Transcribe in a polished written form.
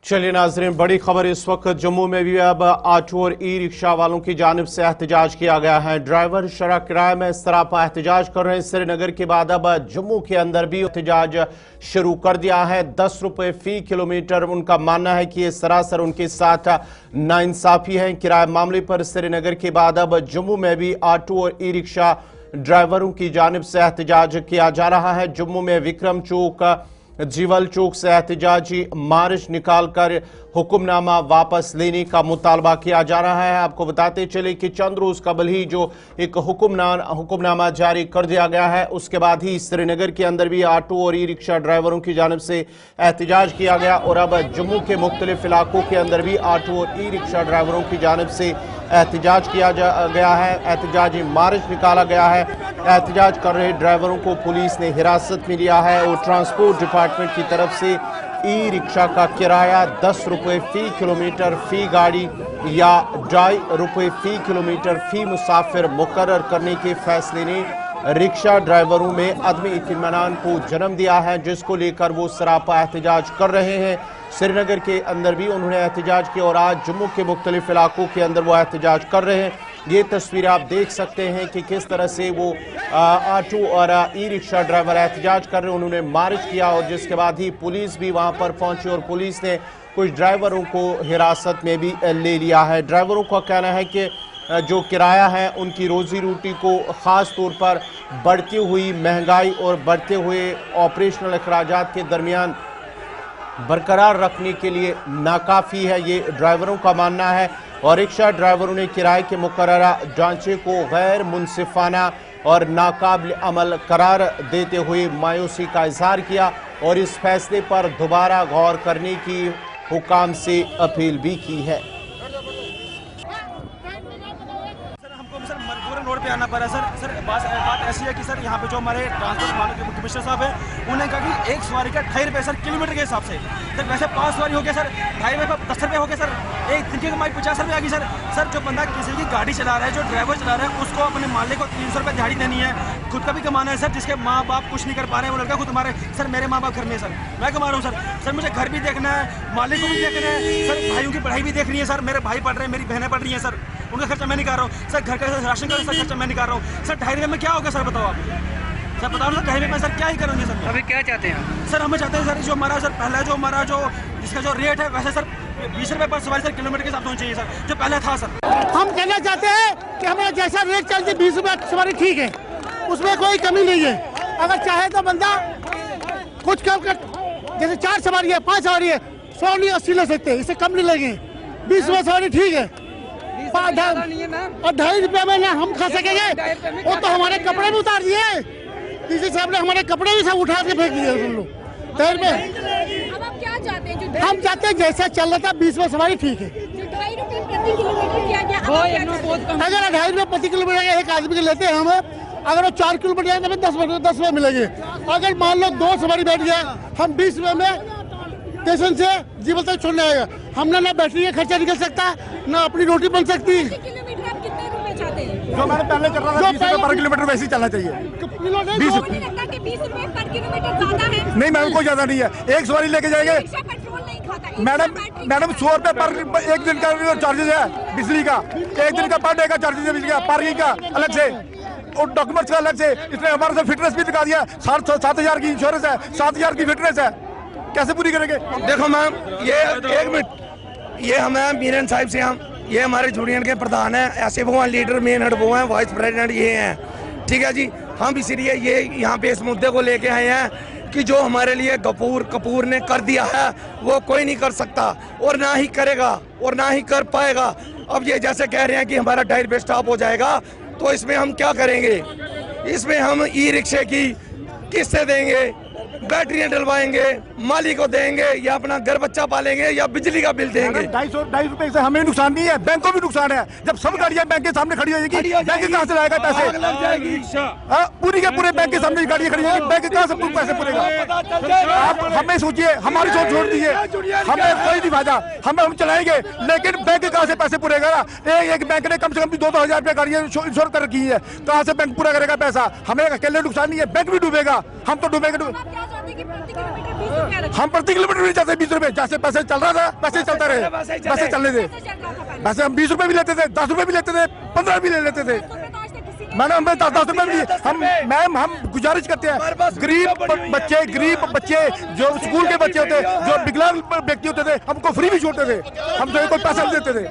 चलिए नाजरीन, बड़ी खबर इस वक्त जम्मू में भी अब ऑटो और ई रिक्शा वालों की जानिब से एहतजाज किया गया है। ड्राइवर शरह किराए में सरापा एहतजाज कर रहे हैं। श्रीनगर के बाद अब जम्मू के अंदर भी एहतजाज शुरू कर दिया है। 10 रुपए फी किलोमीटर उनका मानना है कि ये सरासर उनके साथ नाइंसाफी है। किराए मामले पर श्रीनगर के बाद अब जम्मू में भी ऑटो और ई रिक्शा ड्राइवरों की जानिब से एहतजाज किया जा रहा है। जम्मू में विक्रम चौक, जीवल चौक से एहतजाजी मार्च निकालकर हुक्मनामा वापस लेने का मुतालबा किया जा रहा है। आपको बताते चले कि चंद रोज कबल ही जो एक हुक्मनामा जारी कर दिया गया है, उसके बाद ही श्रीनगर के अंदर भी ऑटो और ई रिक्शा ड्राइवरों की जानिब से एहतजाज किया गया और अब जम्मू के मुख्तलिफ इलाकों के अंदर भी ऑटो और ई रिक्शा ड्राइवरों की जानिब से एहतजाज किया गया है। एहतजाजी मार्च निकाला गया है। एहतजाज कर रहे ड्राइवरों को पुलिस ने हिरासत में लिया है और ट्रांसपोर्ट डिपार्टमेंट की तरफ से ई रिक्शा का किराया 10 रुपए फी किलोमीटर फी गाड़ी या 2.5 रुपए फी किलोमीटर फी मुसाफिर मुकर्रर करने के फैसले ने रिक्शा ड्राइवरों में अदम इत्मीनान को जन्म दिया है, जिसको लेकर वो सरापा एहतजाज कर रहे हैं। श्रीनगर के अंदर भी उन्होंने एहतजाज किया और आज जम्मू के मुख्तलिफ इलाकों के अंदर वो एहतजाज कर रहे हैं। ये तस्वीर आप देख सकते हैं कि किस तरह से वो ऑटो और ई रिक्शा ड्राइवर एहतजाज कर रहे हैं। उन्होंने मार्च किया और जिसके बाद ही पुलिस भी वहां पर पहुंची और पुलिस ने कुछ ड्राइवरों को हिरासत में भी ले लिया है। ड्राइवरों का कहना है कि जो किराया है उनकी रोजी रोटी को ख़ास तौर पर बढ़ती हुई महंगाई और बढ़ते हुए ऑपरेशनल अखराजात के दरमियान बरकरार रखने के लिए नाकाफ़ी है, ये ड्राइवरों का मानना है। और रिक्शा ड्राइवरों ने किराए के मुकर्ररा ढांचे को गैर मुनसिफाना और नाकाबिल अमल करार देते हुए मायूसी का इजहार किया और इस फैसले पर दोबारा गौर करने की हुकाम से अपील भी की है। रोड पे आना पड़ा सर बात ऐसी है कि सर यहाँ पे जो हमारे ट्रांसपोर्ट कमिश्नर साहब है, उन्होंने कहा कि एक सवारी का 2.5 रुपये सर किलोमीटर के हिसाब से। सर वैसे 5 सवारी हो गया सर 2.5 रुपये 10 रुपये हो गया सर। एक दिन की कमाई 50 रुपये आ गई सर। जो बंदा किसी की गाड़ी चला रहा है, जो ड्राइवर चला रहा है, उसको अपने मालिक को 300 रुपये दिहाड़ी देनी है। खुद का भी कमाना है सर, जिसके माँ बाप कुछ नहीं कर पा रहे हैं, वो लड़का खुद हमारे सर मेरे माँ बाप घर में सर मैं कमा रहा हूँ सर मुझे घर भी देखना है, मालिक को भी देखना है सर, भाइयों की पढ़ाई भी देखनी है सर, मेरे भाई पढ़ रहे हैं, मेरी बहनें पढ़ रही हैं सर, उनका खर्चा मैं नहीं कर रहा हूँ सर, घर का राशन का सर खर्चा मैं नहीं कर रहा हूँ सर। 2.5 रुपये में क्या होगा सर, बताओ आप सर, बताओ ना 2.5 रुपये में सर क्या ही करेंगे सर। अभी क्या चाहते हैं सर? हमें चाहते हैं सर जो हमारा सर पहला जो हमारा जो जिसका जो रेट है वैसे सर 20 रुपये पर सवारी सर किलोमीटर के हिसाब से होना चाहिए सर, जो पहले था सर। हम कहना चाहते हैं कि हमारा जैसा रेट चलती 20 रुपये सवारी ठीक है, उसमें कोई कमी नहीं है। अगर चाहे तो बंदा कुछ कम कर, जैसे 4 सवारी है 5 सवारी है 100 नहीं 80 ले सकते, इससे कम नहीं लगे। 20 रुपये सवारी ठीक है और 2.5 रुपये में ना हम खा सकेंगे। वो तो हमारे कपड़े भी उतार दिए, किसी साहब ने हमारे कपड़े भी सब उठा के फेंक दिए उन लोग। 2.5 रुपये अब आप क्या चाहते हैं? हम चाहते हैं जैसा चल रहा था 20 रुपये सवारी ठीक है। जो 2.5 रुपये प्रति किलोमीटर किया गया, अगर 2.5 रुपये प्रति किलोमीटर एक आदमी के लेते हैं हम, अगर वो 4 किलोमीटर जाए तो 10 रुपये मिलेंगे। अगर मान लो 2 सवारी बैठ गया, हम 20 रुपये में स्टेशन से जीवल तक छोड़ने आएगा। हमने ना बैटरी का खर्चा निकल सकता, ना अपनी रोटी बन सकती। किलोमीटर आप कितने रुपए चाहते हैं? जो मैंने पहले कर रहा था 20 रुपये पर किलोमीटर वैसे ही चलना चाहिए। 20 रुपये 20 रुपये पर किलोमीटर ज्यादा है? नहीं मैम, कोई ज्यादा नहीं है। एक सवारी लेके जाएंगे पेट्रोल नहीं खाता मैडम 100 रुपये पर एक दिन का चार्जेज है बिजली का, एक दिन का पर डे का चार्जेज है बिजली का, पार्किंग का अलग से और डॉक्यूमेंट्स का अलग से। इसने हमारे से फिटनेस भी दिखा दिया, 7,000 की इंश्योरेंस है, 7,000 की फिटनेस है, कैसे पूरी करेंगे? देखो मैम, ये 1 मिनट, ये हमें मीरन साहिब से हम, ये हमारे यूनियन के प्रधान हैं, ऐसे वो हैं, लीडर मेन हेड वो हैं, वाइस प्रेसिडेंट ये हैं, ठीक है जी। हम इसीलिए ये यहाँ पे इस मुद्दे को लेके आए हैं कि जो हमारे लिए कपूर ने कर दिया है वो कोई नहीं कर सकता और ना ही करेगा और ना ही कर पाएगा। अब ये जैसे कह रहे हैं कि हमारा 2.5 रुपये स्टॉप हो जाएगा, तो इसमें हम क्या करेंगे? इसमें हम ई रिक्शे की किस्तें देंगे, बैटरियां डलवाएंगे, मालिक को देंगे, या अपना घर बच्चा पालेंगे, या बिजली का बिल देंगे। 2.5 रुपए से हमें नुकसान नहीं है, बैंक को भी नुकसान है। जब सब गाड़ियां बैंक के सामने खड़ी हो जाएगी, बैंक कहाँ से लाएगा पैसे? लग जाएगी पूरी के पूरे बैंक के सामने गाड़ियां खड़ी होगी, बैंक कहाँ से पैसे पूरेगा? आप हमें सोचिए, हमारी सोच छोड़ दीजिए, हमें कोई नहीं फायदा, हम चलाएंगे, लेकिन बैंक कहाँ से पैसे पूरेगा? एक बैंक ने कम से कम 2-2 हजार रुपये गाड़ियां इंश्योर कर रखी है, कहाँ से बैंक पूरा करेगा पैसा? हमें अकेले नुकसान नहीं है, बैंक भी डूबेगा, हम तो डूबेंगे। आप क्या चाहते हैं कि प्रति किलोमीटर किलोमीटर 20 रुपया रखा। हम प्रति किलोमीटर नहीं जाते 20 रुपए, जैसे पैसे चल रहा था वैसे चलता रहे, वैसे चलने दे। कैसे चल रहा था पहले? वैसे हम 20 रुपए भी लेते थे, 10 रुपए भी लेते थे, 15 भी ले लेते थे। 10 रुपए तो आज तक किसी ने मैडम हमें 10 रुपए भी हम मैम हम गुजारिश करते हैं, गरीब बच्चे जो स्कूल के बच्चे होते, जो विकलांग व्यक्ति होते थे, हमको फ्री भी छोड़ते थे, हम तो कोई पैसा नहीं देते थे।